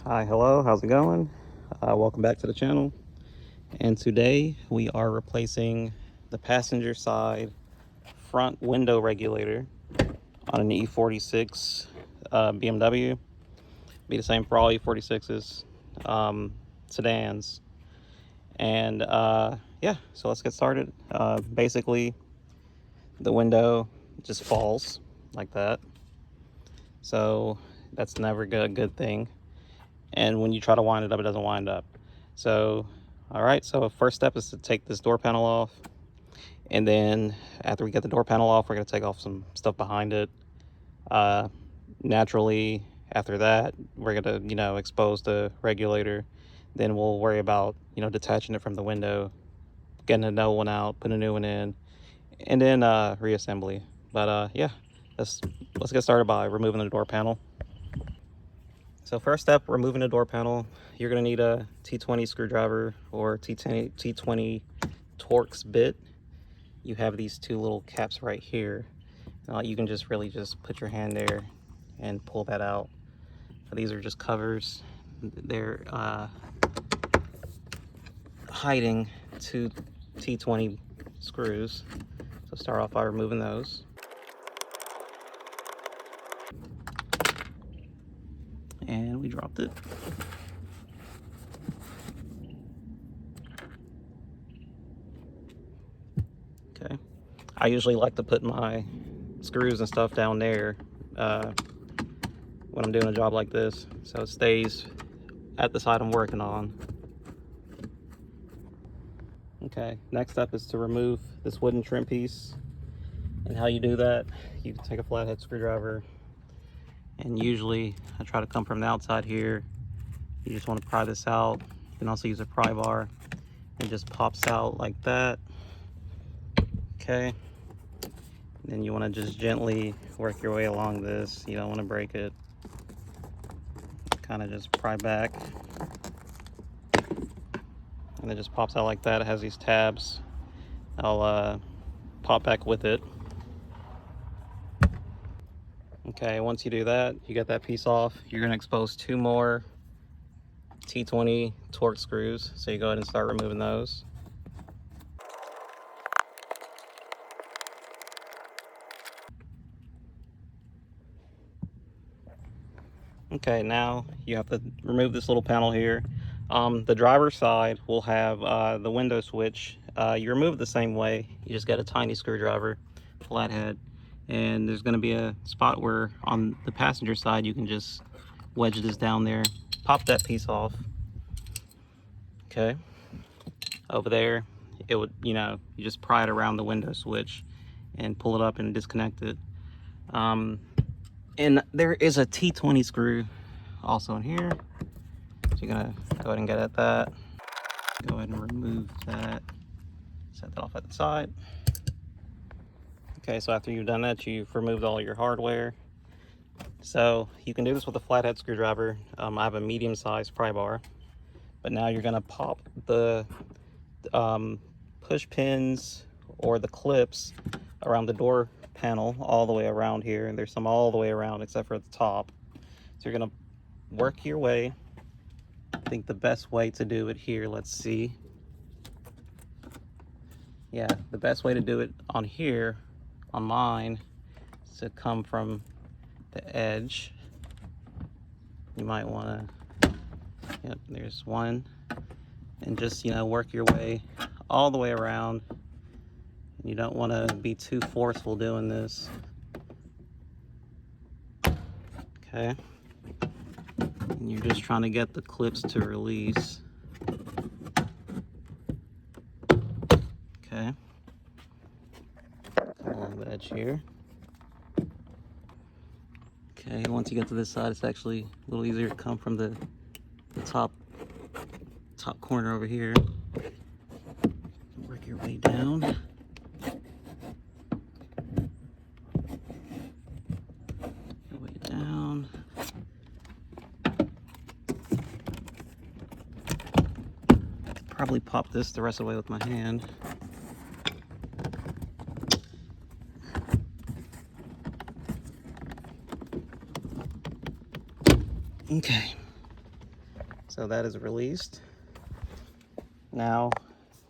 Hi, hello, how's it going? Welcome back to the channel. And today we are replacing the passenger side front window regulator on an E46 BMW. Be the same for all E46s, sedans. And yeah, so let's get started. Basically, the window just falls like that. So that's never a good thing. And when you try to wind it up, it doesn't wind up. So all right, so first step is to take this door panel off, and then after we get the door panel off, we're going to take off some stuff behind it. Naturally, after that, we're going to expose the regulator. Then we'll worry about detaching it from the window, getting a new one out, putting a new one in, and then reassembly. But yeah, let's get started by removing the door panel. So first step, removing the door panel. You're gonna need a T20 screwdriver or T20 torx bit. You have these two little caps right here. You can just put your hand there and pull that out. These are just covers. They're hiding two T20 screws. So start off by removing those. And we dropped it. Okay. I usually like to put my screws and stuff down there when I'm doing a job like this, so it stays at the side I'm working on. Okay, next up is to remove this wooden trim piece. And how you do that, you can take a flathead screwdriver, and usually I try to come from the outside here. You just want to pry this out. You can also use a pry bar. It just pops out like that. Okay, and then you want to just gently work your way along this. You don't want to break it. Kind of just pry back, and it just pops out like that. It has these tabs. I'll pop back with it. Okay, once you do that, you get that piece off, you're going to expose two more T20 torque screws. So you go ahead and start removing those. Okay, now you have to remove this little panel here. The driver's side will have the window switch. You remove it the same way. You just get a tiny screwdriver, flathead, and there's going to be a spot where on the passenger side you can just wedge this down there, pop that piece off. Okay, over there it would, you just pry it around the window switch and pull it up and disconnect it. And there is a T20 screw also in here, so you're gonna go ahead and get at that. Go ahead and remove that, set that off at the side. Okay, so after you've done that, you've removed all your hardware. So you can do this with a flathead screwdriver. I have a medium-sized pry bar, but now you're gonna pop the push pins or the clips around the door panel all the way around here, and there's some all the way around except for at the top. So you're gonna work your way. I think the best way to do it here, let's see. Yeah, the best way to do it on here, on mine, is to come from the edge. You might wanna, yep, there's one. And just, work your way all the way around. You don't wanna be too forceful doing this. Okay. And you're just trying to get the clips to release. Okay. Come along the edge here. Okay, once you get to this side, it's actually a little easier to come from the top corner over here. Work your way down. Your way down. Probably pop this the rest of the way with my hand. Okay, So that is released. Now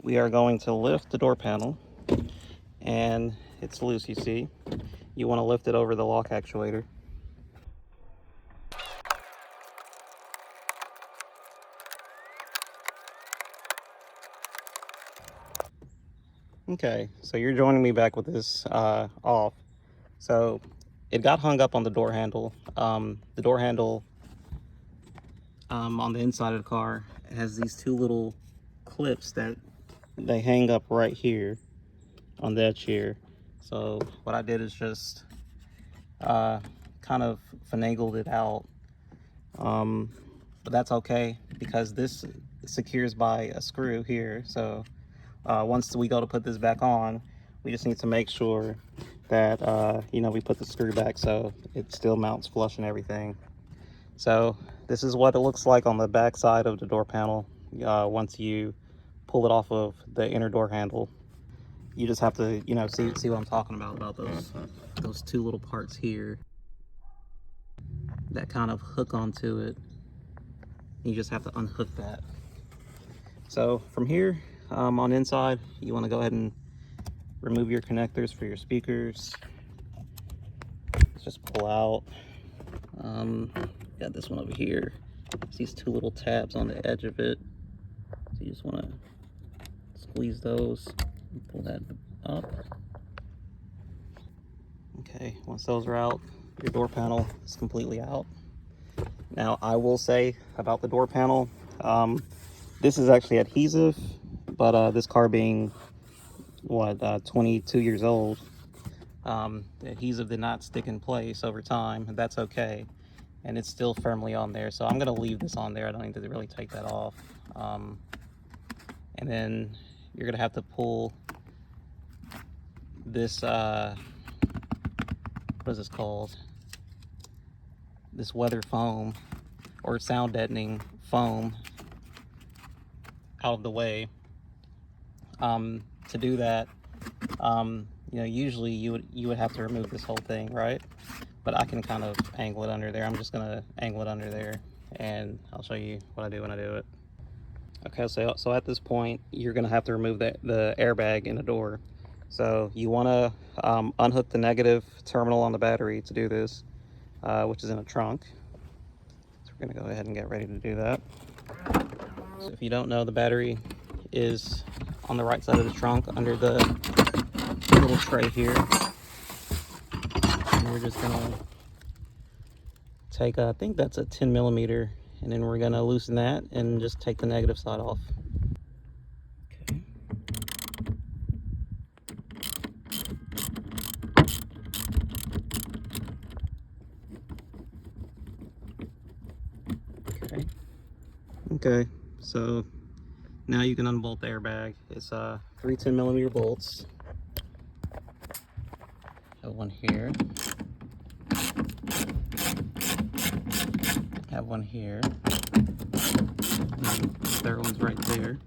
we are going to lift the door panel, and it's loose, you see. You want to lift it over the lock actuator. Okay, so you're joining me back with this off. So it got hung up on the door handle. The door handle on the inside of the car has these two little clips that they hang up right here on that chair. So what I did is just kind of finagled it out, but that's okay because this secures by a screw here. So once we go to put this back on, we just need to make sure that you know, we put the screw back so it still mounts flush and everything. So this is what it looks like on the back side of the door panel once you pull it off of the inner door handle. You just have to, you know, see what I'm talking about those two little parts here that kind of hook onto it. You just have to unhook that. So from here on inside, you want to go ahead and remove your connectors for your speakers. Let's just pull out. Got this one over here. It's these two little tabs on the edge of it. So you just want to squeeze those and pull that up. Okay, once those are out, your door panel is completely out. Now, I will say about the door panel, this is actually adhesive, but this car being, what, 22 years old, the adhesive did not stick in place over time, and that's okay. And it's still firmly on there, so I'm going to leave this on there. I don't need to really take that off. And then you're going to have to pull this, what is this called? This weather foam or sound deadening foam out of the way. To do that, you know, usually you would have to remove this whole thing, right? But I can kind of angle it under there. I'm just gonna angle it under there, and I'll show you what I do when I do it. Okay, so at this point, you're gonna have to remove the airbag in the door. So you wanna unhook the negative terminal on the battery to do this, which is in a trunk. So we're gonna go ahead and get ready to do that. So if you don't know, the battery is on the right side of the trunk under the little tray here. And we're just gonna take, I think that's a 10 millimeter, and then we're gonna loosen that and just take the negative side off. Okay. Okay, so now you can unbolt the airbag. It's 3 10 millimeter bolts. Have one here. Have one here. And the third one's right there.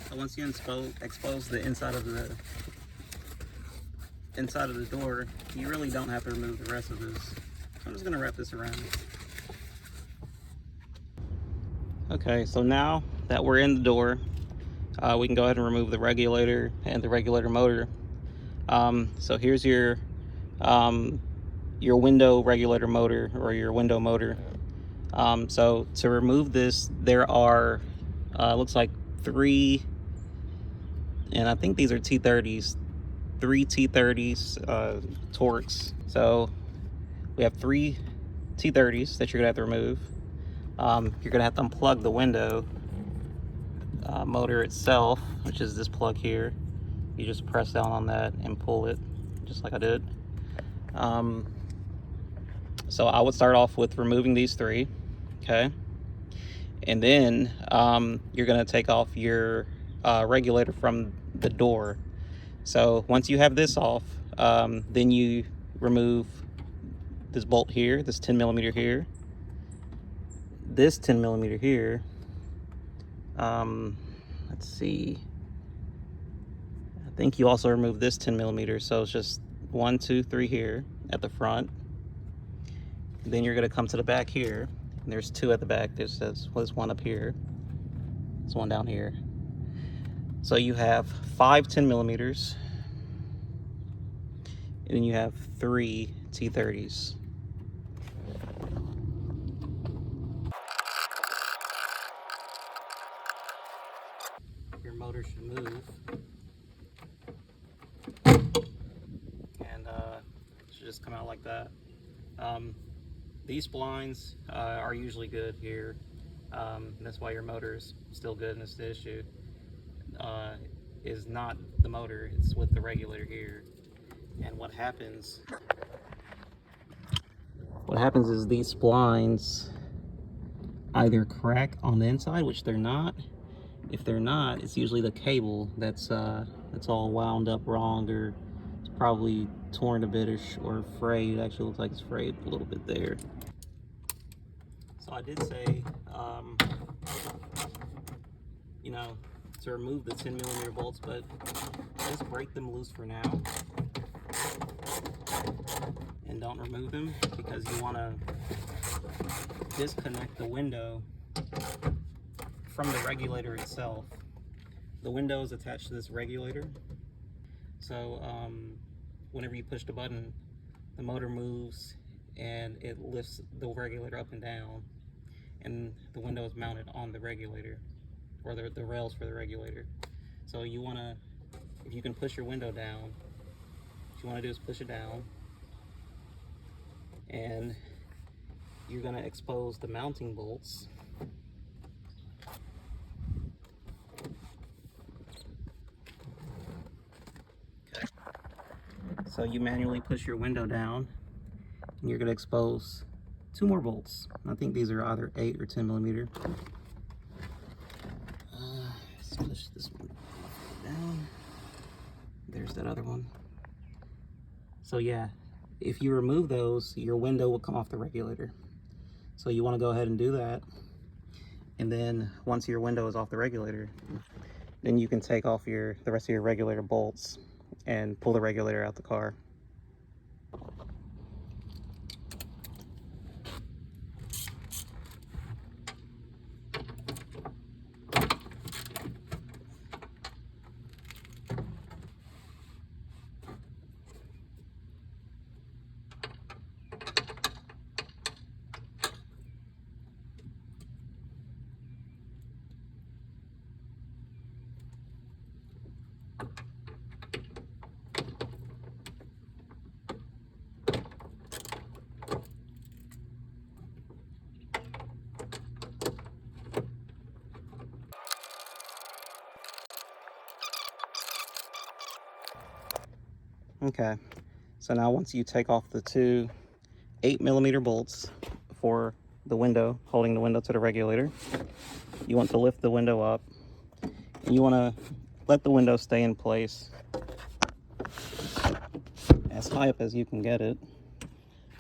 So once you expose the inside of the door, you really don't have to remove the rest of this. So I'm just gonna wrap this around. Okay, so now that we're in the door, we can go ahead and remove the regulator and the regulator motor. So here's your window regulator motor, or your window motor. So to remove this, there are looks like 3, and I think these are T30s, 3 T30s torx. So we have 3 T30s that you're gonna have to remove. You're gonna have to unplug the window motor itself, which is this plug here, You just press down on that and pull it, just like I did. So I would start off with removing these three, okay? And then you're gonna take off your regulator from the door. So once you have this off, then you remove this bolt here, this 10mm here, this 10mm here. Let's see. I think you also remove this 10mm, so it's just 1, 2, 3 here at the front. Then you're gonna come to the back here. And there's 2 at the back. There's 1 up here. There's 1 down here. So you have 5 10mm, and then you have 3 T30s. Your motor should move, and it should just come out like that. These blinds are usually good here. That's why your motor is still good, and it's the issue. Is not the motor, it's with the regulator here. And what happens is these blinds either crack on the inside, which they're not. If they're not, it's usually the cable that's all wound up wrong, or it's probably torn a bit or frayed. It actually looks like it's frayed a little bit there. So I did say, you know, to remove the 10mm bolts, but just break them loose for now and don't remove them, because you want to disconnect the window from the regulator itself. The window is attached to this regulator, so whenever you push the button, the motor moves and it lifts the regulator up and down, and the window is mounted on the regulator, or the rails for the regulator. So you want to, if you can push your window down, what you want to do is push it down, and you're going to expose the mounting bolts. Okay. So you manually push your window down, and you're going to expose 2 more bolts. I think these are either 8 or 10mm. Let's push this one down. There's that other one. So yeah, if you remove those, your window will come off the regulator. So you want to go ahead and do that. And then once your window is off the regulator, then you can take off the rest of your regulator bolts and pull the regulator out the car. Okay, so now once you take off the 2 8mm bolts for the window, holding the window to the regulator, you want to lift the window up, and you want to let the window stay in place as high up as you can get it.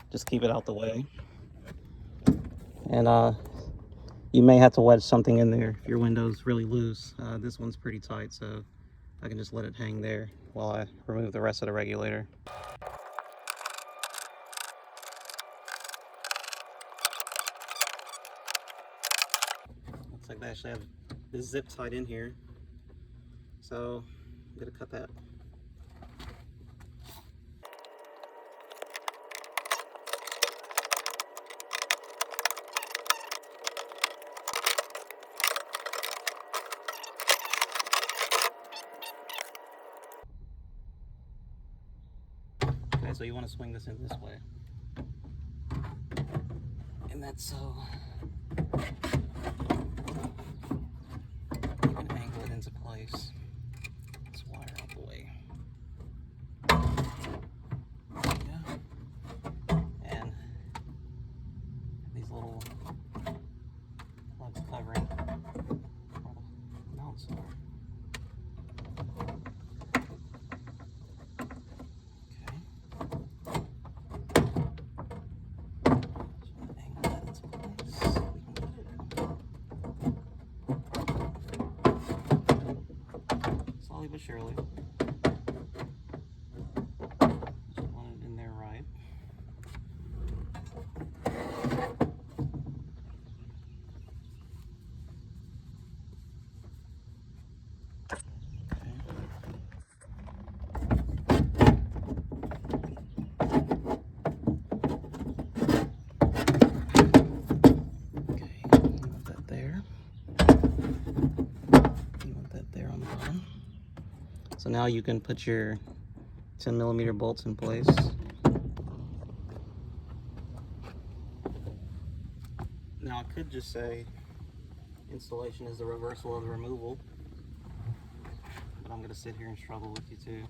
Just keep it out the way. And you may have to wedge something in there if your window's really loose. This one's pretty tight, so I can just let it hang there while I remove the rest of the regulator. Looks like they actually have this zip tied in here, so I'm gonna cut that. Okay, so you want to swing this in this way, and that's so you can angle it into place. This wire out the way. slowly but surely. Just want it in there right. So now you can put your 10mm bolts in place. Now I could just say installation is the reversal of the removal, but I'm going to sit here and struggle with you too.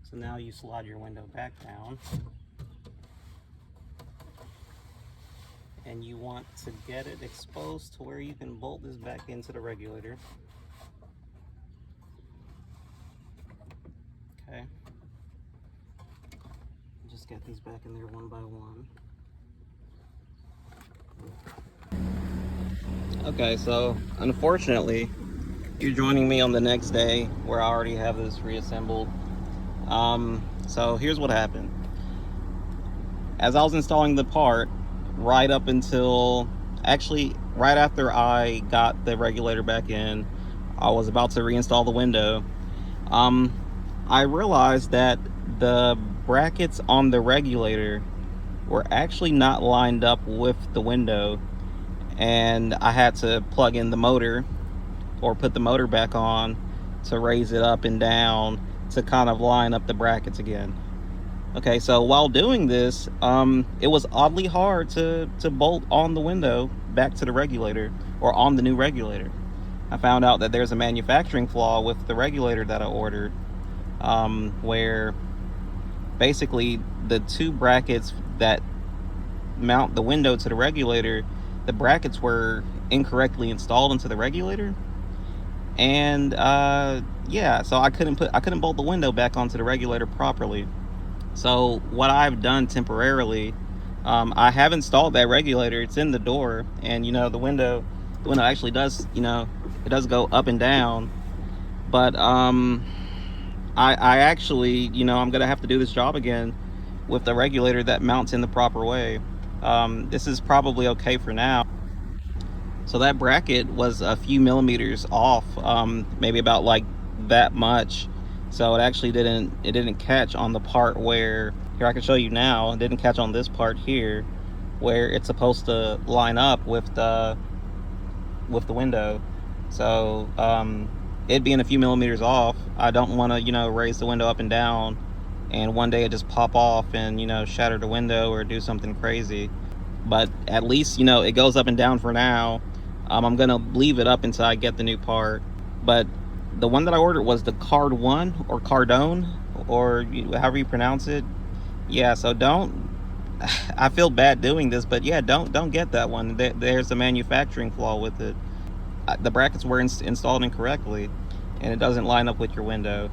So now you slide your window back down, and you want to get it exposed to where you can bolt this back into the regulator. Okay. Just get these back in there one by one. Okay, so unfortunately, you're joining me on the next day where I already have this reassembled. So here's what happened. As I was installing the part, right up until, actually right after I got the regulator back in, I was about to reinstall the window. I realized that the brackets on the regulator were actually not lined up with the window, and I had to plug in the motor or put the motor back on to raise it up and down to kind of line up the brackets again. Okay, so while doing this, it was oddly hard to bolt on the window back to the regulator, or on the new regulator. I found out that there's a manufacturing flaw with the regulator that I ordered, where basically the two brackets that mount the window to the regulator, the brackets were incorrectly installed into the regulator. And yeah, so I couldn't bolt the window back onto the regulator properly. So what I've done temporarily, I have installed that regulator. It's in the door, and you know, the window actually does, you know, it does go up and down. But I actually, you know, I'm gonna have to do this job again with the regulator that mounts in the proper way. This is probably okay for now. So that bracket was a few millimeters off, maybe about like that much. So it actually didn't catch on the part where, here I can show you now, it didn't catch on this part here where it's supposed to line up with the window. So it being a few millimeters off, I don't want to, you know, raise the window up and down and one day it just pop off and, you know, shatter the window or do something crazy. But at least, you know, it goes up and down for now. I'm gonna leave it up until I get the new part. But the one that I ordered was the Card 1 or Cardone, or however you pronounce it. Yeah, so don't, I feel bad doing this, but yeah, don't get that one. There's a manufacturing flaw with it. The brackets were installed incorrectly, and it doesn't line up with your window.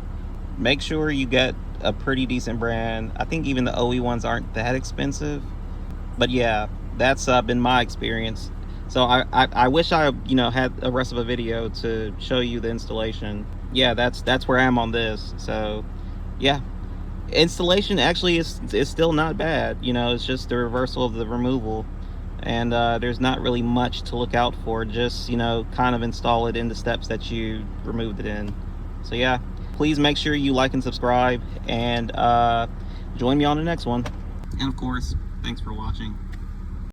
Make sure you get a pretty decent brand. I think even the OE ones aren't that expensive. But yeah, that's been my experience. So I wish I, you know, had the rest of a video to show you the installation. Yeah, that's where I am on this. So yeah, installation actually is still not bad. You know, it's just the reversal of the removal, and there's not really much to look out for. Just, you know, kind of install it in the steps that you removed it in. So yeah, please make sure you like and subscribe, and join me on the next one. And of course, thanks for watching.